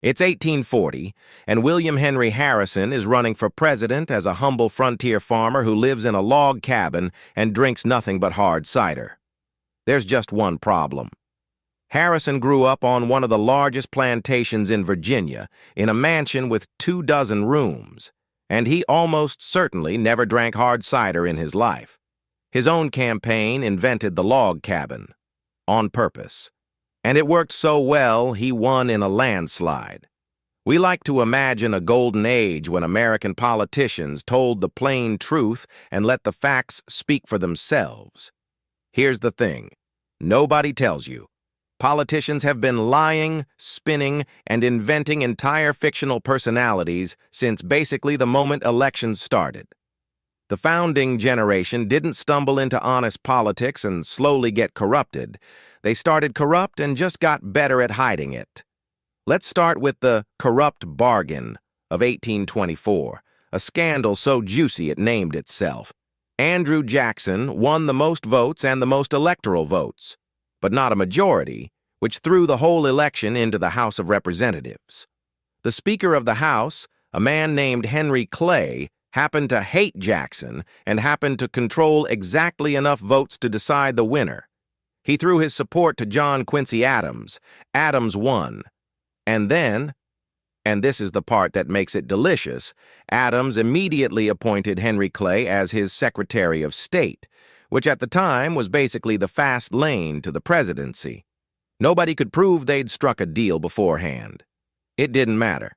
It's 1840, and William Henry Harrison is running for president as a humble frontier farmer who lives in a log cabin and drinks nothing but hard cider. There's just one problem. Harrison grew up on one of the largest plantations in Virginia, in a mansion with 24 rooms, and he almost certainly never drank hard cider in his life. His own campaign invented the log cabin, on purpose. And it worked so well, he won in a landslide. We like to imagine a golden age when American politicians told the plain truth and let the facts speak for themselves. Here's the thing. Nobody tells you. Politicians have been lying, spinning, and inventing entire fictional personalities since basically the moment elections started. The founding generation didn't stumble into honest politics and slowly get corrupted. They started corrupt and just got better at hiding it. Let's start with the corrupt bargain of 1824, a scandal so juicy it named itself. Andrew Jackson won the most votes and the most electoral votes, but not a majority, which threw the whole election into the House of Representatives. The Speaker of the House, a man named Henry Clay, happened to hate Jackson and happened to control exactly enough votes to decide the winner. He threw his support to John Quincy Adams. Adams won. And then, and this is the part that makes it delicious, Adams immediately appointed Henry Clay as his Secretary of State, which at the time was basically the fast lane to the presidency. Nobody could prove they'd struck a deal beforehand. It didn't matter.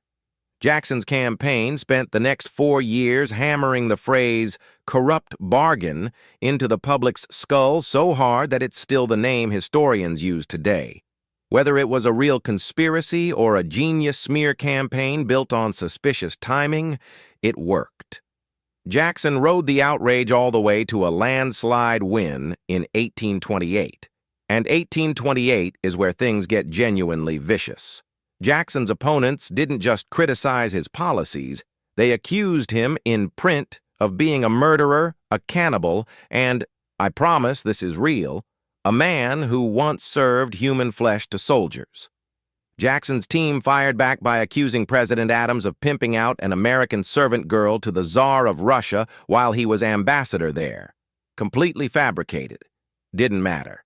Jackson's campaign spent the next 4 years hammering the phrase corrupt bargain into the public's skull so hard that it's still the name historians use today. Whether it was a real conspiracy or a genius smear campaign built on suspicious timing, it worked. Jackson rode the outrage all the way to a landslide win in 1828. And 1828 is where things get genuinely vicious. Jackson's opponents didn't just criticize his policies, they accused him in print of being a murderer, a cannibal, and, I promise this is real, a man who once served human flesh to soldiers. Jackson's team fired back by accusing President Adams of pimping out an American servant girl to the Tsar of Russia while he was ambassador there. Completely fabricated. Didn't matter.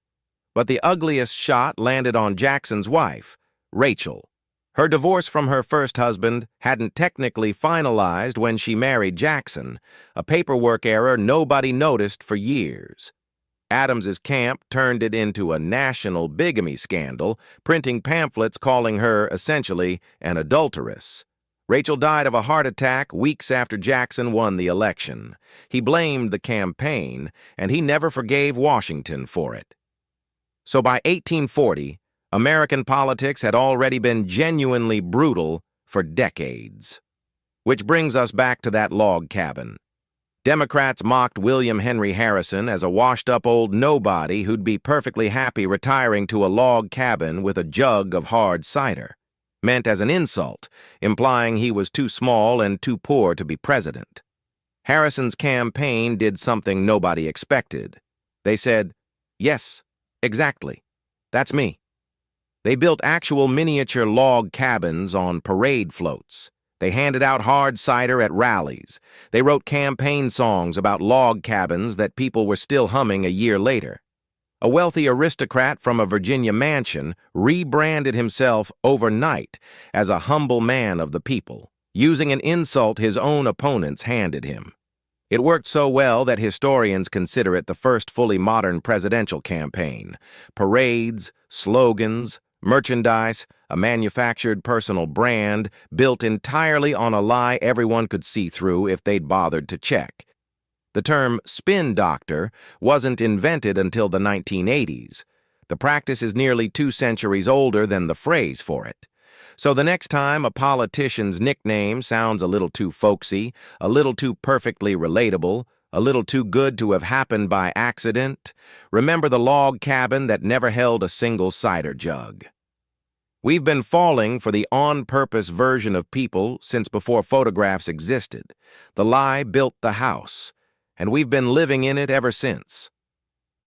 But the ugliest shot landed on Jackson's wife, Rachel. Her divorce from her first husband hadn't technically finalized when she married Jackson, a paperwork error nobody noticed for years. Adams's camp turned it into a national bigamy scandal, printing pamphlets calling her, essentially, an adulteress. Rachel died of a heart attack weeks after Jackson won the election. He blamed the campaign, and he never forgave Washington for it. So by 1840, American politics had already been genuinely brutal for decades. Which brings us back to that log cabin. Democrats mocked William Henry Harrison as a washed-up old nobody who'd be perfectly happy retiring to a log cabin with a jug of hard cider, meant as an insult, implying he was too small and too poor to be president. Harrison's campaign did something nobody expected. They said, "Yes, exactly. That's me." They built actual miniature log cabins on parade floats. They handed out hard cider at rallies. They wrote campaign songs about log cabins that people were still humming a year later. A wealthy aristocrat from a Virginia mansion rebranded himself overnight as a humble man of the people, using an insult his own opponents handed him. It worked so well that historians consider it the first fully modern presidential campaign. Parades, slogans, merchandise, a manufactured personal brand built entirely on a lie everyone could see through if they'd bothered to check. The term spin doctor wasn't invented until the 1980s. The practice is nearly 2 centuries older than the phrase for it. So the next time a politician's nickname sounds a little too folksy, a little too perfectly relatable, a little too good to have happened by accident, remember the log cabin that never held a single cider jug. We've been falling for the on-purpose version of people since before photographs existed. The lie built the house, and we've been living in it ever since.